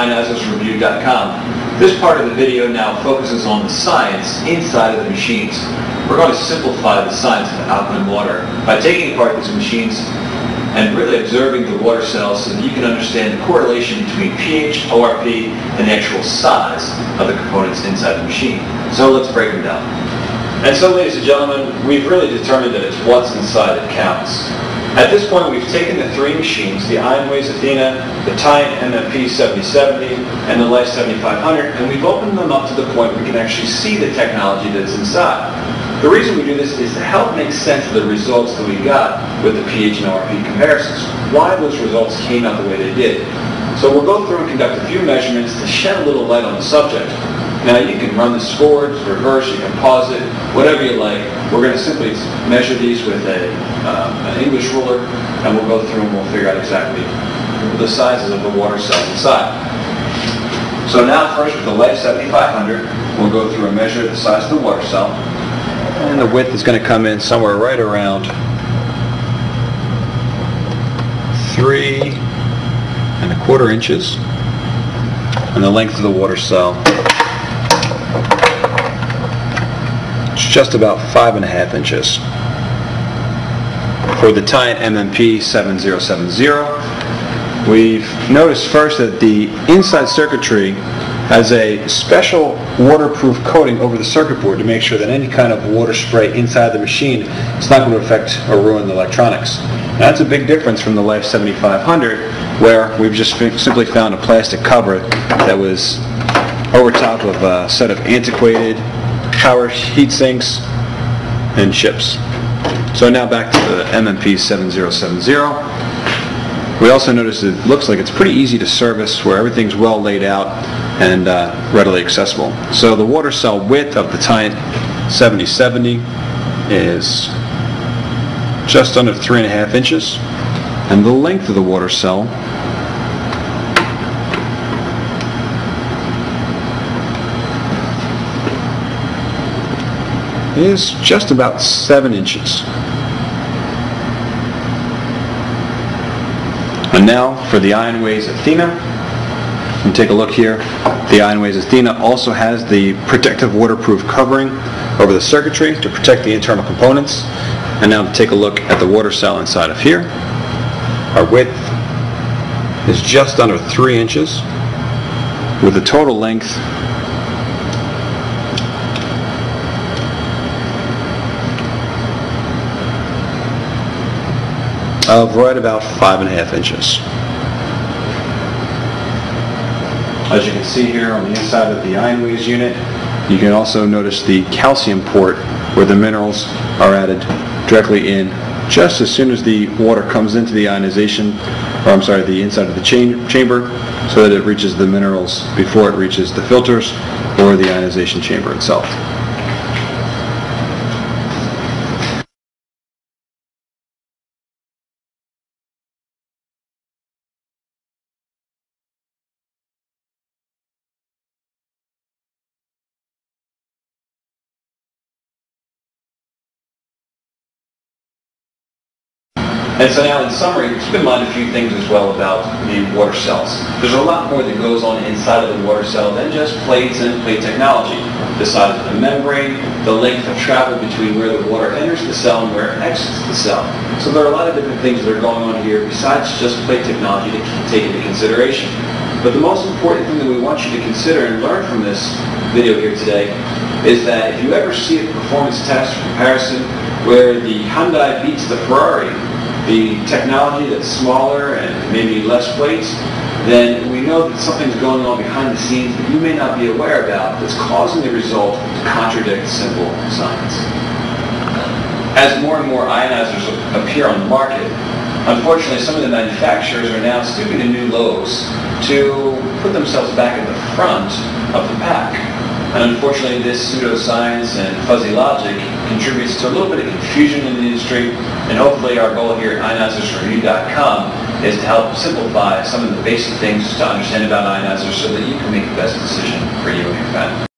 ionizedreview.com. This part of the video now focuses on the science inside of the machines. We're going to simplify the science of alkaline water by taking apart these machines and really observing the water cells so that you can understand the correlation between pH, ORP, and the actual size of the components inside the machine. So let's break them down. And so, ladies and gentlemen, we've really determined that it's what's inside that counts. At this point, we've taken the three machines, the ionized Athena, the Titan MMP 7070, and the Life 7500, and we've opened them up to the point where we can actually see the technology that's inside. The reason we do this is to help make sense of the results that we got with the pH and ORP comparisons, why those results came out the way they did. So we'll go through and conduct a few measurements to shed a little light on the subject. Now you can run this forwards, reverse, you can pause it, whatever you like. We're going to simply measure these with an English ruler, and we'll go through and we'll figure out exactly the sizes of the water cells inside. So now first with the Life 7500, we'll go through and measure the size of the water cell. And the width is going to come in somewhere right around 3¼ inches. And the length of the water cell, it's just about 5½ inches. For the Titan MMP 7070, we've noticed first that the inside circuitry has a special waterproof coating over the circuit board to make sure that any kind of water spray inside the machine is not going to affect or ruin the electronics. Now, that's a big difference from the Life 7500, where we've just simply found a plastic cover that was over top of a set of antiquated power heat sinks and chips. So now back to the MMP 7070. We also noticed it looks like it's pretty easy to service, where everything's well laid out and readily accessible. So the water cell width of the Titan 7070 is just under 3½ inches, and the length of the water cell is just about 7 inches. And now for the ionized Athena. You can take a look here. The ionized Athena also has the protective waterproof covering over the circuitry to protect the internal components. And now to take a look at the water cell inside of here. Our width is just under 3 inches with a total length of right about 5½ inches. As you can see here on the inside of the ionized unit, you can also notice the calcium port where the minerals are added directly in just as soon as the water comes into the ionization, or I'm sorry, the inside of the chamber, so that it reaches the minerals before it reaches the filters or the ionization chamber itself. And so now, in summary, keep in mind a few things as well about the water cells. There's a lot more that goes on inside of the water cell than just plates and plate technology. The size of the membrane, the length of travel between where the water enters the cell and where it exits the cell. So there are a lot of different things that are going on here besides just plate technology to take into consideration. But the most important thing that we want you to consider and learn from this video here today is that if you ever see a performance test or comparison where the Hyundai beats the Ferrari, the technology that's smaller and maybe less plates, then we know that something's going on behind the scenes that you may not be aware about that's causing the result to contradict simple science. As more and more ionizers appear on the market, unfortunately some of the manufacturers are now stooping to new lows to put themselves back at the front of the pack. And unfortunately, this pseudoscience and fuzzy logic contributes to a little bit of confusion in the industry, and hopefully our goal here at ionizedreview.com is to help simplify some of the basic things to understand about ionizers so that you can make the best decision for you and your family.